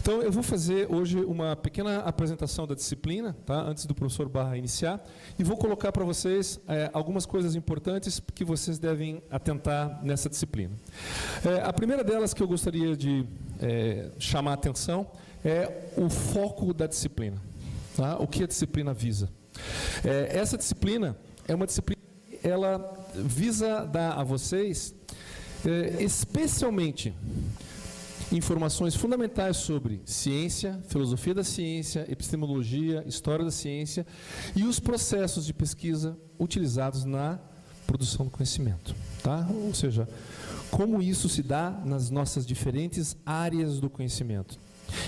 Então, eu vou fazer hoje uma pequena apresentação da disciplina, tá? Antes do professor Barra iniciar, e vou colocar para vocês algumas coisas importantes que vocês devem atentar nessa disciplina. A primeira delas que eu gostaria de chamar a atenção é o foco da disciplina, tá? O que a disciplina visa. Essa disciplina é uma disciplina que ela visa dar a vocês, especialmente, informações fundamentais sobre ciência, filosofia da ciência, epistemologia, história da ciência e os processos de pesquisa utilizados na produção do conhecimento, tá? Ou seja, como isso se dá nas nossas diferentes áreas do conhecimento.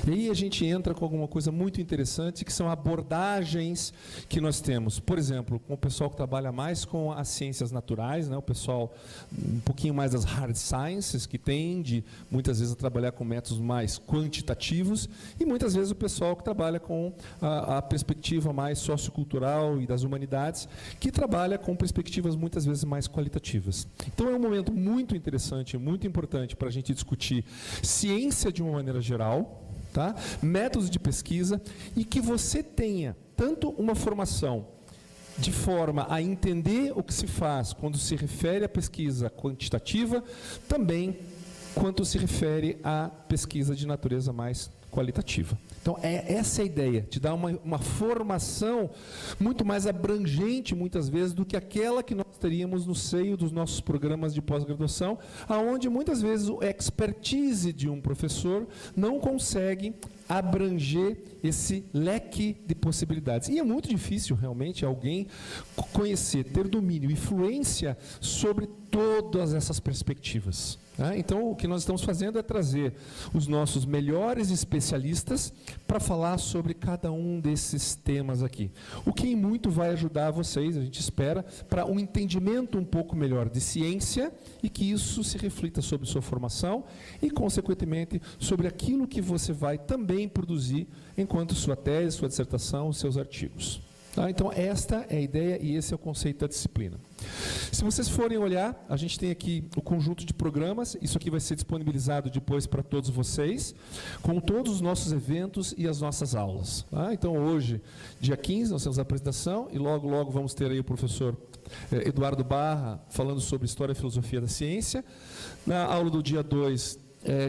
E aí a gente entra com alguma coisa muito interessante, que são abordagens que nós temos. Por exemplo, com o pessoal que trabalha mais com as ciências naturais, né, o pessoal um pouquinho mais das hard sciences, que tende muitas vezes a trabalhar com métodos mais quantitativos, e muitas vezes o pessoal que trabalha com a perspectiva mais sociocultural e das humanidades, que trabalha com perspectivas muitas vezes mais qualitativas. Então é um momento muito interessante, muito importante para a gente discutir ciência de uma maneira geral, tá? Métodos de pesquisa, e que você tenha tanto uma formação de forma a entender o que se faz quando se refere à pesquisa quantitativa, também quanto se refere à pesquisa de natureza mais qualitativa. Então, essa é a ideia, de dar uma formação muito mais abrangente, muitas vezes, do que aquela que nós teríamos no seio dos nossos programas de pós-graduação, aonde muitas vezes o expertise de um professor não consegue abranger esse leque de possibilidades. E é muito difícil, realmente, alguém conhecer, ter domínio, influência sobre todas essas perspectivas. Então, o que nós estamos fazendo é trazer os nossos melhores especialistas para falar sobre cada um desses temas aqui. O que em muito vai ajudar vocês, a gente espera, para um entendimento um pouco melhor de ciência e que isso se reflita sobre sua formação e, consequentemente, sobre aquilo que você vai também produzir enquanto sua tese, sua dissertação, seus artigos. Tá? Então, esta é a ideia e esse é o conceito da disciplina. Se vocês forem olhar, a gente tem aqui o conjunto de programas, isso aqui vai ser disponibilizado depois para todos vocês, com todos os nossos eventos e as nossas aulas. Tá? Então, hoje, dia 15, nós temos a apresentação e logo, logo vamos ter aí o professor Eduardo Barra falando sobre História e Filosofia da Ciência. Na aula do dia 2,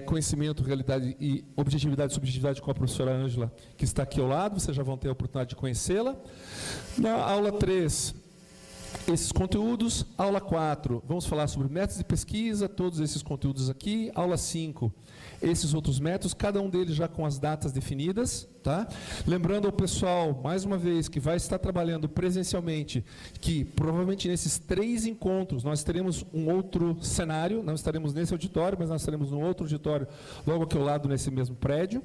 conhecimento, realidade e objetividade e subjetividade com a professora Ângela, que está aqui ao lado, vocês já vão ter a oportunidade de conhecê-la. Na aula 3, esses conteúdos. Aula 4, vamos falar sobre métodos de pesquisa, todos esses conteúdos aqui. Aula 5, esses outros métodos, cada um deles já com as datas definidas, tá? Lembrando ao pessoal, mais uma vez, que vai estar trabalhando presencialmente, que provavelmente nesses 3 encontros nós teremos um outro cenário, não estaremos nesse auditório, mas nós estaremos num outro auditório logo aqui ao lado, nesse mesmo prédio.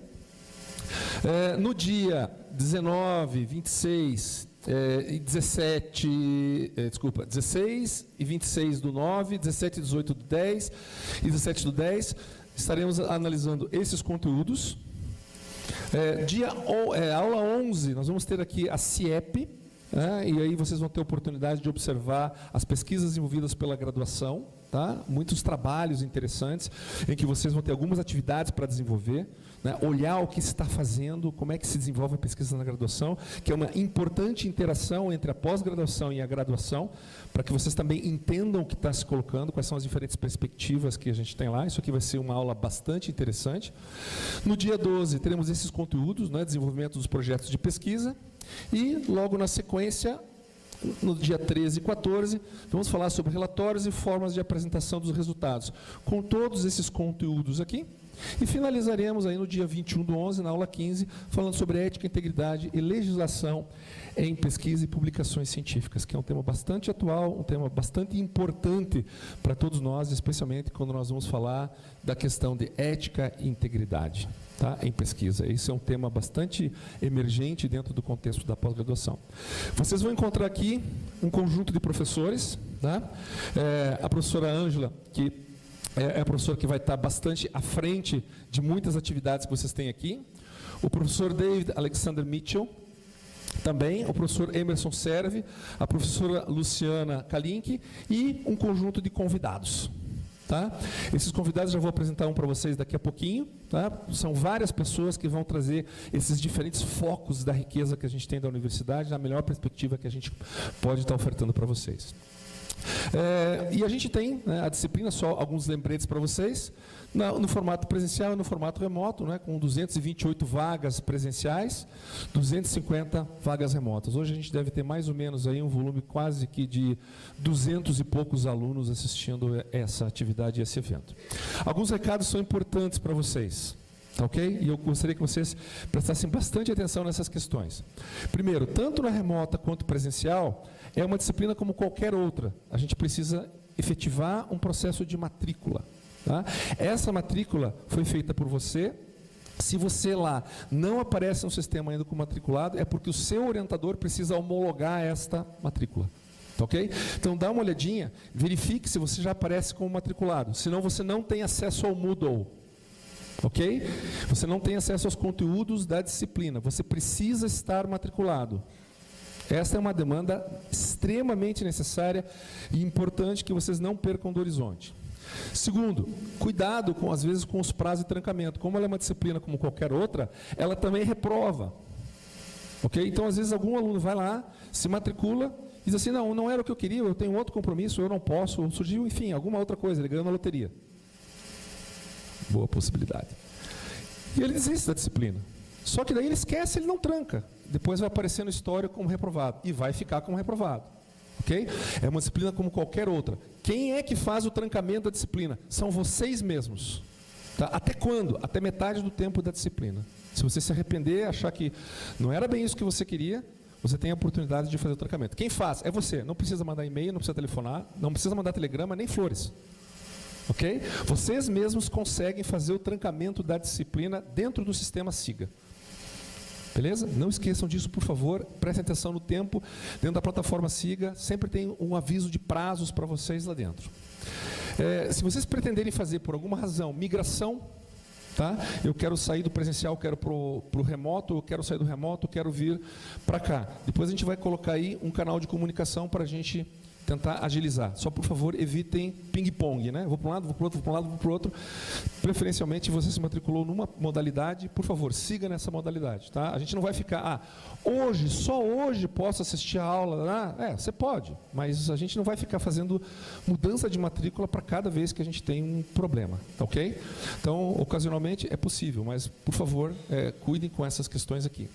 No dia 19, 26... e 16 e 26 do 9, 17 e 18 do 10 e 17 do 10, estaremos analisando esses conteúdos. Aula 11, nós vamos ter aqui a CIEP, e aí vocês vão ter a oportunidade de observar as pesquisas envolvidas pela graduação, tá? Muitos trabalhos interessantes, em que vocês vão ter algumas atividades para desenvolver, né? Olhar o que se está fazendo, como é que se desenvolve a pesquisa na graduação, que é uma importante interação entre a pós-graduação e a graduação, para que vocês também entendam o que está se colocando, quais são as diferentes perspectivas que a gente tem lá. Isso aqui vai ser uma aula bastante interessante. No dia 12, teremos esses conteúdos, né? Desenvolvimento dos projetos de pesquisa, e logo na sequência, no dia 13 e 14, vamos falar sobre relatórios e formas de apresentação dos resultados, com todos esses conteúdos aqui. E finalizaremos aí no dia 21 do 11, na aula 15, falando sobre ética, integridade e legislação em pesquisa e publicações científicas, que é um tema bastante atual, um tema bastante importante para todos nós, especialmente quando nós vamos falar da questão de ética e integridade, tá? Em pesquisa. Esse é um tema bastante emergente dentro do contexto da pós-graduação. Vocês vão encontrar aqui um conjunto de professores, tá? A professora Ângela, que é a professora que vai estar bastante à frente de muitas atividades que vocês têm aqui. O professor David Alexander Mitchell, também o professor Emerson Serve, a professora Luciana Kalink e um conjunto de convidados. Tá? Esses convidados já vou apresentar um para vocês daqui a pouquinho. Tá? São várias pessoas que vão trazer esses diferentes focos da riqueza que a gente tem da universidade, na melhor perspectiva que a gente pode estar ofertando para vocês. E a gente tem, né, a disciplina, só alguns lembretes para vocês, no formato presencial e no formato remoto, né, com 228 vagas presenciais, 250 vagas remotas. Hoje a gente deve ter mais ou menos aí um volume quase que de 200 e poucos alunos assistindo essa atividade e esse evento. Alguns recados são importantes para vocês. Ok? E eu gostaria que vocês prestassem bastante atenção nessas questões. Primeiro, tanto na remota quanto presencial, é uma disciplina como qualquer outra. A gente precisa efetivar um processo de matrícula. Tá? Essa matrícula foi feita por você. Se você lá não aparece no sistema ainda como matriculado, é porque o seu orientador precisa homologar esta matrícula. Ok? Então, dá uma olhadinha, verifique se você já aparece como matriculado. Senão, você não tem acesso ao Moodle. Ok? Você não tem acesso aos conteúdos da disciplina. Você precisa estar matriculado. Esta é uma demanda extremamente necessária e importante que vocês não percam do horizonte. Segundo, cuidado às vezes com os prazos de trancamento. Como ela é uma disciplina como qualquer outra, ela também reprova. Ok? Então, às vezes, algum aluno vai lá, se matricula e diz assim, não era o que eu queria, eu tenho outro compromisso, eu não posso, ou surgiu, enfim, alguma outra coisa, ele ganhou na loteria. Boa possibilidade. E ele desiste da disciplina. Só que daí ele esquece, ele não tranca. Depois vai aparecer no histórico como reprovado. E vai ficar como reprovado. Ok? É uma disciplina como qualquer outra. Quem é que faz o trancamento da disciplina? São vocês mesmos. Tá? Até quando? Até metade do tempo da disciplina. Se você se arrepender, achar que não era bem isso que você queria, você tem a oportunidade de fazer o trancamento. Quem faz? É você. Não precisa mandar e-mail, não precisa telefonar, não precisa mandar telegrama, nem flores. Ok? Vocês mesmos conseguem fazer o trancamento da disciplina dentro do sistema SIGA. Beleza? Não esqueçam disso, por favor. Prestem atenção no tempo. Dentro da plataforma SIGA, sempre tem um aviso de prazos para vocês lá dentro. Se vocês pretenderem fazer, por alguma razão, migração, tá? Eu quero sair do presencial, quero para o remoto, eu quero sair do remoto, quero vir para cá. Depois a gente vai colocar aí um canal de comunicação para a gente tentar agilizar. Só, por favor, evitem ping-pong, né? Vou para um lado, vou para o outro, vou para um lado, vou para o outro. Preferencialmente, você se matriculou numa modalidade, por favor, siga nessa modalidade. Tá? A gente não vai ficar, só hoje posso assistir a aula. Você pode, mas a gente não vai ficar fazendo mudança de matrícula para cada vez que a gente tem um problema. Tá ok? Então, ocasionalmente é possível, mas, por favor, cuidem com essas questões aqui.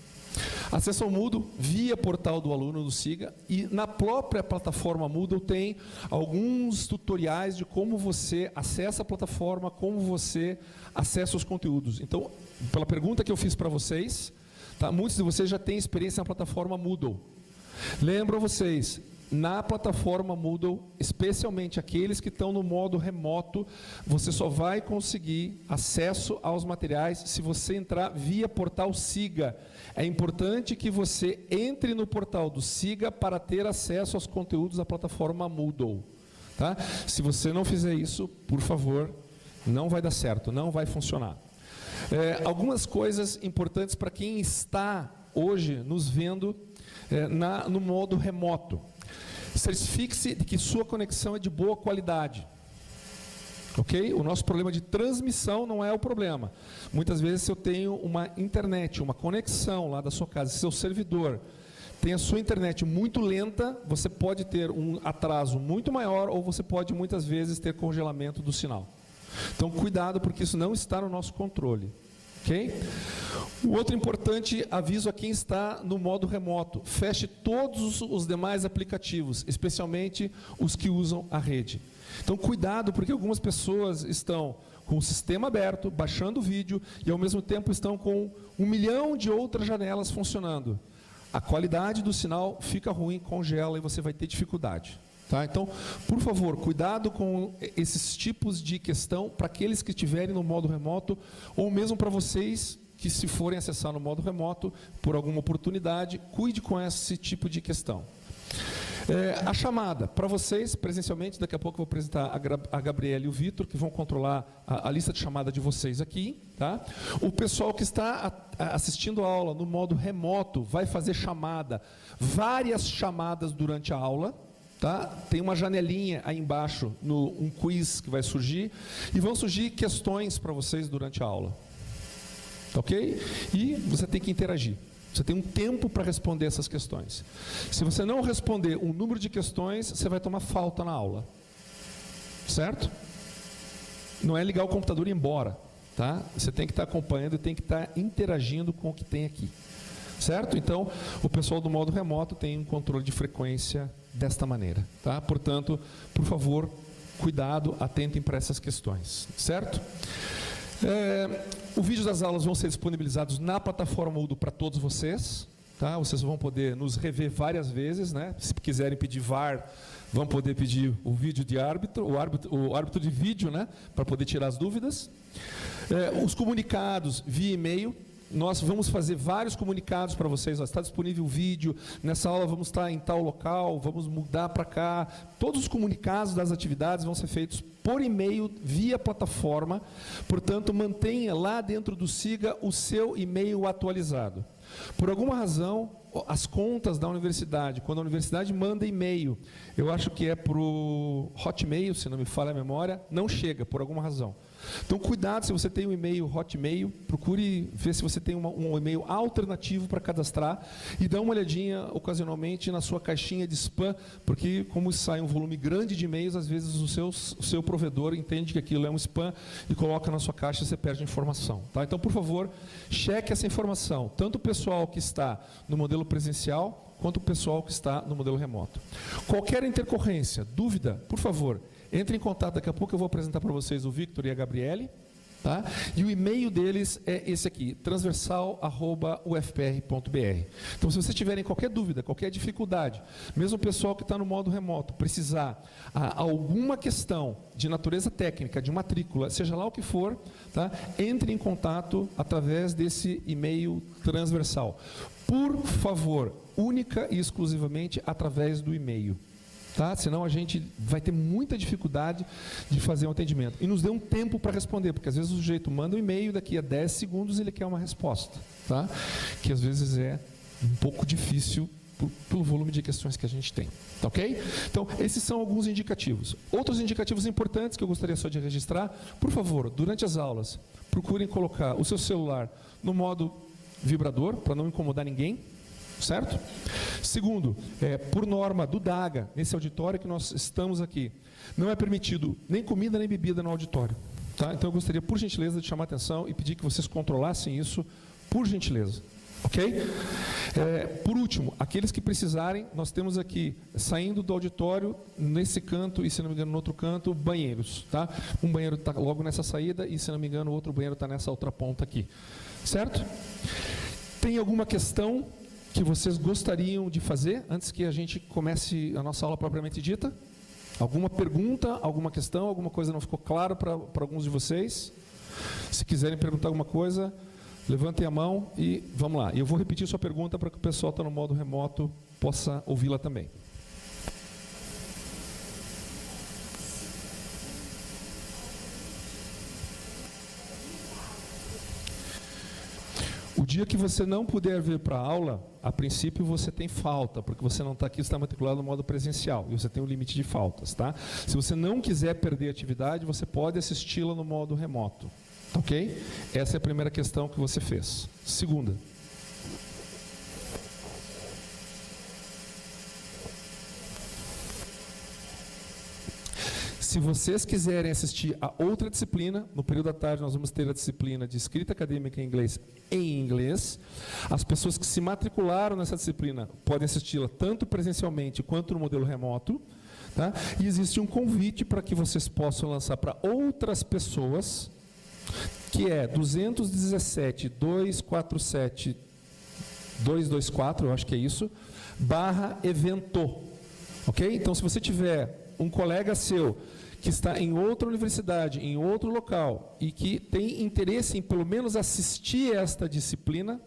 Acesso ao Moodle via portal do aluno do SIGA, e na própria plataforma Moodle tem alguns tutoriais de como você acessa a plataforma, como você acessa os conteúdos. Então, pela pergunta que eu fiz para vocês, tá, muitos de vocês já têm experiência na plataforma Moodle. Lembro a vocês, na plataforma Moodle, especialmente aqueles que estão no modo remoto, você só vai conseguir acesso aos materiais se você entrar via portal SIGA. É importante que você entre no portal do SIGA para ter acesso aos conteúdos da plataforma Moodle. Tá? Se você não fizer isso, por favor, não vai dar certo, não vai funcionar. Algumas coisas importantes para quem está hoje nos vendo no modo remoto. Certifique-se de que sua conexão é de boa qualidade. Ok? O nosso problema de transmissão não é o problema. Muitas vezes, se eu tenho uma internet, uma conexão lá da sua casa, seu servidor tem a sua internet muito lenta, você pode ter um atraso muito maior, ou você pode muitas vezes ter congelamento do sinal. Então, cuidado, porque isso não está no nosso controle. Ok? O outro importante aviso a quem está no modo remoto: feche todos os demais aplicativos, especialmente os que usam a rede. Então, cuidado, porque algumas pessoas estão com o sistema aberto, baixando o vídeo, e ao mesmo tempo estão com 1 milhão de outras janelas funcionando. A qualidade do sinal fica ruim, congela e você vai ter dificuldade. Tá? Então, por favor, cuidado com esses tipos de questão para aqueles que estiverem no modo remoto, ou mesmo para vocês que, se forem acessar no modo remoto, por alguma oportunidade, cuide com esse tipo de questão. A chamada, para vocês, presencialmente, daqui a pouco eu vou apresentar a Gabriela e o Vitor, que vão controlar a lista de chamada de vocês aqui. Tá? O pessoal que está assistindo a aula no modo remoto vai fazer chamada, várias chamadas durante a aula. tá? Tem uma janelinha aí embaixo, um quiz que vai surgir, e vão surgir questões para vocês durante a aula. Tá ok? E você tem que interagir. Você tem um tempo para responder essas questões. Se você não responder um número de questões, você vai tomar falta na aula. Certo? Não é ligar o computador e ir embora. Tá? Você tem que estar acompanhando e tem que estar interagindo com o que tem aqui. Certo? Então, o pessoal do modo remoto tem um controle de frequência desta maneira. Tá? Portanto, por favor, cuidado, atentem para essas questões. Certo? O vídeo das aulas vão ser disponibilizados na plataforma Moodle para todos vocês. Tá? Vocês vão poder nos rever várias vezes. Né? Se quiserem pedir VAR, vão poder pedir o vídeo de árbitro, o árbitro de vídeo, né? Para poder tirar as dúvidas. Os comunicados via e-mail. Nós vamos fazer vários comunicados para vocês. Ó, está disponível o vídeo, nessa aula vamos estar em tal local, vamos mudar para cá. Todos os comunicados das atividades vão ser feitos por e-mail, via plataforma. Portanto, mantenha lá dentro do SIGA o seu e-mail atualizado. Por alguma razão, as contas da universidade, quando a universidade manda e-mail, eu acho que é para o Hotmail, se não me falha a memória, não chega, por alguma razão. Então, cuidado, se você tem um e-mail Hotmail, procure ver se você tem um e-mail alternativo para cadastrar e dá uma olhadinha ocasionalmente na sua caixinha de spam, porque como sai um volume grande de e-mails, às vezes o seu provedor entende que aquilo é um spam e coloca na sua caixa e você perde informação. Tá? Então, por favor, cheque essa informação, tanto o pessoal que está no modelo presencial, quanto o pessoal que está no modelo remoto. Qualquer intercorrência, dúvida, por favor, entre em contato, daqui a pouco eu vou apresentar para vocês o Victor e a Gabriele, tá? E o e-mail deles é esse aqui, transversal@ufpr.br. Então, se vocês tiverem qualquer dúvida, qualquer dificuldade, mesmo o pessoal que está no modo remoto, precisar alguma questão de natureza técnica, de matrícula, seja lá o que for, tá? Entre em contato através desse e-mail transversal. Por favor, única e exclusivamente através do e-mail. Tá? Senão a gente vai ter muita dificuldade de fazer um atendimento. E nos dê um tempo para responder, porque às vezes o sujeito manda um e-mail, daqui a 10 segundos ele quer uma resposta. Tá? Que às vezes é um pouco difícil pelo volume de questões que a gente tem. Tá ok? Então, esses são alguns indicativos. Outros indicativos importantes que eu gostaria só de registrar, por favor, durante as aulas, procurem colocar o seu celular no modo vibrador, para não incomodar ninguém. Certo? Segundo, por norma do DAGA, nesse auditório que nós estamos aqui, não é permitido nem comida nem bebida no auditório. Tá? Então eu gostaria, por gentileza, de chamar a atenção e pedir que vocês controlassem isso, por gentileza. Ok? Por último, aqueles que precisarem, nós temos aqui, saindo do auditório, nesse canto e, se não me engano, no outro canto, banheiros. Tá? Um banheiro está logo nessa saída e, se não me engano, o outro banheiro está nessa outra ponta aqui. Certo? Tem alguma questão que vocês gostariam de fazer antes que a gente comece a nossa aula propriamente dita? Alguma pergunta, alguma questão, alguma coisa não ficou clara para alguns de vocês? Se quiserem perguntar alguma coisa, levantem a mão e vamos lá. E eu vou repetir sua pergunta para que o pessoal que está no modo remoto possa ouvi-la também. O dia que você não puder vir para a aula, a princípio você tem falta, porque você não está aqui, você está matriculado no modo presencial, e você tem um limite de faltas. Tá? Se você não quiser perder a atividade, você pode assisti-la no modo remoto. Ok? Essa é a primeira questão que você fez. Segunda. Se vocês quiserem assistir a outra disciplina, no período da tarde nós vamos ter a disciplina de escrita acadêmica em inglês. As pessoas que se matricularam nessa disciplina podem assisti-la tanto presencialmente quanto no modelo remoto. Tá? E existe um convite para que vocês possam lançar para outras pessoas, que é 217.247.224, eu acho que é isso, /evento. Ok? Então, se você tiver um colega seu que está em outra universidade, em outro local, e que tem interesse em pelo menos assistir esta disciplina,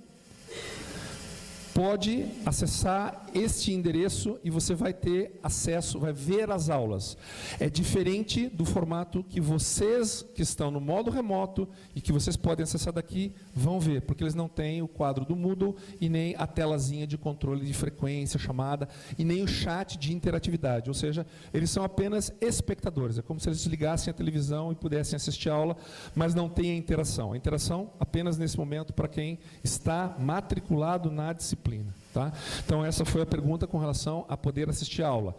pode acessar este endereço e você vai ter acesso, vai ver as aulas. É diferente do formato que vocês que estão no modo remoto e que vocês podem acessar daqui vão ver, porque eles não têm o quadro do Moodle e nem a telazinha de controle de frequência, chamada, e nem o chat de interatividade, ou seja, eles são apenas espectadores, é como se eles ligassem a televisão e pudessem assistir a aula, mas não tem a interação. A interação apenas nesse momento para quem está matriculado na disciplina. Tá? Então, essa foi a pergunta com relação a poder assistir a aula.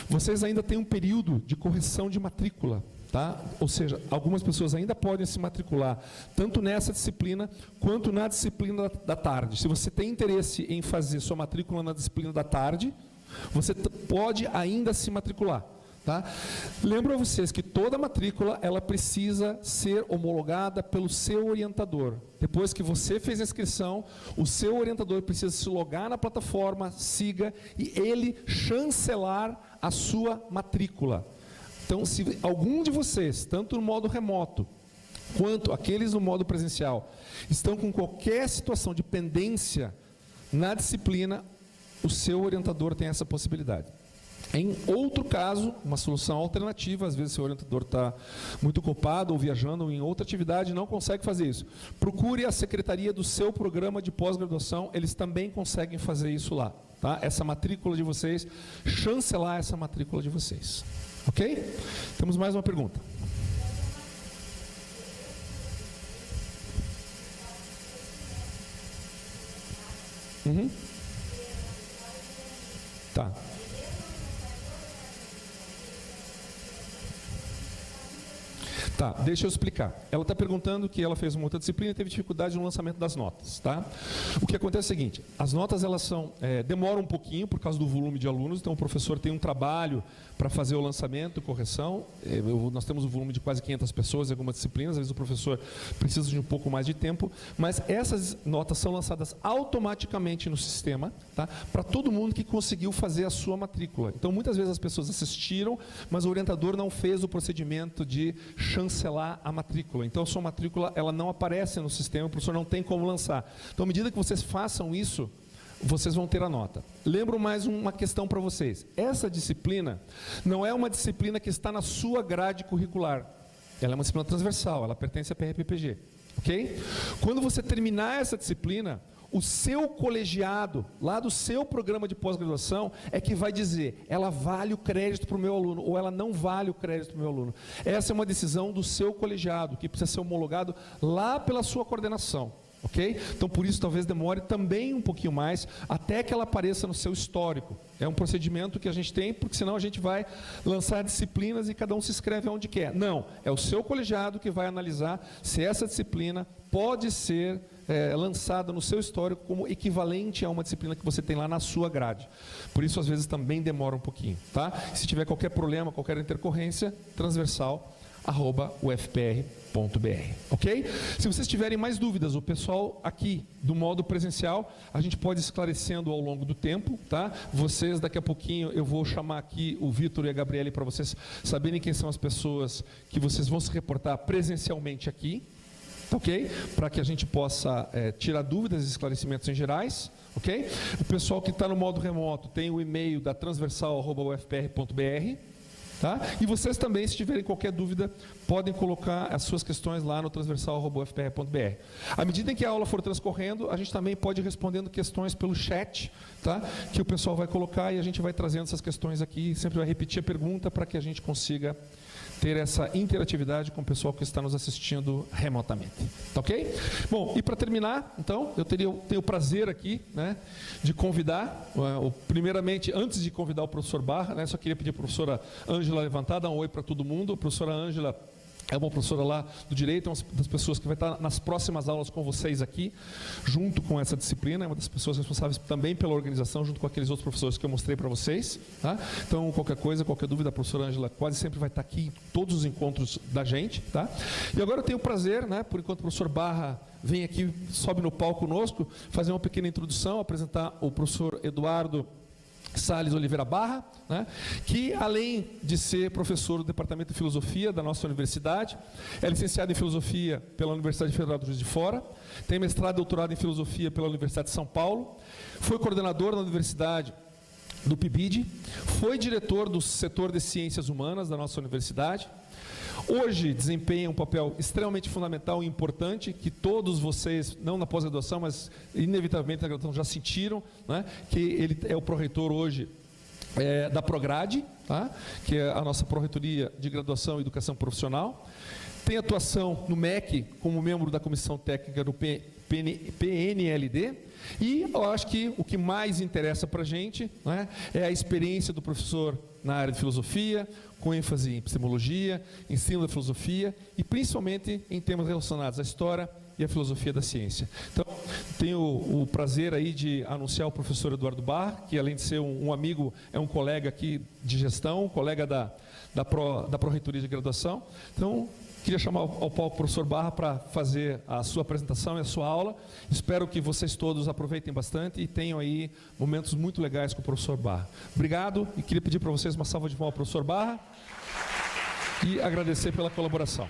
Vocês ainda têm um período de correção de matrícula. Tá? Ou seja, algumas pessoas ainda podem se matricular, tanto nessa disciplina, quanto na disciplina da tarde. Se você tem interesse em fazer sua matrícula na disciplina da tarde, você pode ainda se matricular. Tá? Lembro a vocês que toda matrícula ela precisa ser homologada pelo seu orientador. Depois que você fez a inscrição, o seu orientador precisa se logar na plataforma, siga, e ele chancelar a sua matrícula. Então, se algum de vocês, tanto no modo remoto, quanto aqueles no modo presencial, estão com qualquer situação de pendência na disciplina, o seu orientador tem essa possibilidade. Em outro caso, uma solução alternativa, às vezes seu orientador está muito ocupado ou viajando ou em outra atividade, não consegue fazer isso. Procure a secretaria do seu programa de pós-graduação, eles também conseguem fazer isso lá. Tá? Essa matrícula de vocês, chancelar essa matrícula de vocês. Ok? Temos mais uma pergunta. Tá. Tá, deixa eu explicar. Ela está perguntando que ela fez uma outra disciplina e teve dificuldade no lançamento das notas. Tá? O que acontece é o seguinte, as notas elas demoram um pouquinho por causa do volume de alunos, então o professor tem um trabalho para fazer o lançamento, correção. Nós temos um volume de quase 500 pessoas em algumas disciplinas, às vezes o professor precisa de um pouco mais de tempo, mas essas notas são lançadas automaticamente no sistema, tá? Para todo mundo que conseguiu fazer a sua matrícula. Então muitas vezes as pessoas assistiram, mas o orientador não fez o procedimento de chancelar a matrícula. Então a sua matrícula ela não aparece no sistema, o professor não tem como lançar. Então à medida que vocês façam isso, vocês vão ter a nota. Lembro mais uma questão para vocês. Essa disciplina não é uma disciplina que está na sua grade curricular. Ela é uma disciplina transversal, ela pertence à PRPPG. Ok? Quando você terminar essa disciplina, o seu colegiado, lá do seu programa de pós-graduação, é que vai dizer, ela vale o crédito para o meu aluno, ou ela não vale o crédito para o meu aluno. Essa é uma decisão do seu colegiado, que precisa ser homologado lá pela sua coordenação. Ok? Então, por isso, talvez demore também um pouquinho mais, até que ela apareça no seu histórico. É um procedimento que a gente tem, porque senão a gente vai lançar disciplinas e cada um se inscreve onde quer. Não, é o seu colegiado que vai analisar se essa disciplina pode ser lançada no seu histórico como equivalente a uma disciplina que você tem lá na sua grade. Por isso, às vezes, também demora um pouquinho. Tá? Se tiver qualquer problema, qualquer intercorrência, transversal@ufpr.br, ok? Se vocês tiverem mais dúvidas, o pessoal aqui do modo presencial, a gente pode ir esclarecendo ao longo do tempo, tá? Vocês, daqui a pouquinho, eu vou chamar aqui o Vitor e a Gabriele para vocês saberem quem são as pessoas que vocês vão se reportar presencialmente aqui, ok? Para que a gente possa tirar dúvidas e esclarecimentos em gerais, ok? O pessoal que está no modo remoto tem o e-mail da transversal@ufpr.br. Tá? E vocês também, se tiverem qualquer dúvida, podem colocar as suas questões lá no transversal@ufpr.br. À medida em que a aula for transcorrendo, a gente também pode ir respondendo questões pelo chat, tá? Que o pessoal vai colocar e a gente vai trazendo essas questões aqui, sempre vai repetir a pergunta para que a gente consiga ter essa interatividade com o pessoal que está nos assistindo remotamente. Tá ok? Bom, e para terminar, então, eu tenho o prazer aqui, né, de convidar, primeiramente, antes de convidar o professor Barra, né, só queria pedir a professora Ângela levantar, dar um oi para todo mundo. A professora Ângela é uma professora lá do Direito, é uma das pessoas que vai estar nas próximas aulas com vocês aqui, junto com essa disciplina, é uma das pessoas responsáveis também pela organização, junto com aqueles outros professores que eu mostrei para vocês. Tá? Então, qualquer coisa, qualquer dúvida, a professora Ângela quase sempre vai estar aqui em todos os encontros da gente. Tá? E agora eu tenho o prazer, né, por enquanto o professor Barra vem aqui, sobe no palco conosco, fazer uma pequena introdução, apresentar o professor Eduardo Salles Oliveira Barra, né, que além de ser professor do Departamento de Filosofia da nossa universidade, é licenciado em Filosofia pela Universidade Federal do Juiz de Fora, tem mestrado e doutorado em Filosofia pela Universidade de São Paulo, foi coordenador na Universidade do PIBID, foi diretor do setor de Ciências Humanas da nossa universidade. Hoje desempenha um papel extremamente fundamental e importante, que todos vocês, não na pós-graduação, mas inevitavelmente na graduação já sentiram, né, que ele é o pró-reitor hoje da Prograde, tá, que é a nossa pró-reitoria de graduação e educação profissional. Tem atuação no MEC como membro da comissão técnica do PNLD. E eu acho que o que mais interessa para a gente, né, é a experiência do professor na área de filosofia, com ênfase em epistemologia, ensino da filosofia e principalmente em temas relacionados à história e à filosofia da ciência. Então, tenho o prazer aí de anunciar o professor Eduardo Barra, que além de ser um amigo, é um colega aqui de gestão, colega da Pró-Reitoria de Graduação. Então, queria chamar ao palco o professor Barra para fazer a sua apresentação e a sua aula. Espero que vocês todos aproveitem bastante e tenham aí momentos muito legais com o professor Barra. Obrigado e queria pedir para vocês uma salva de palmas ao professor Barra e agradecer pela colaboração.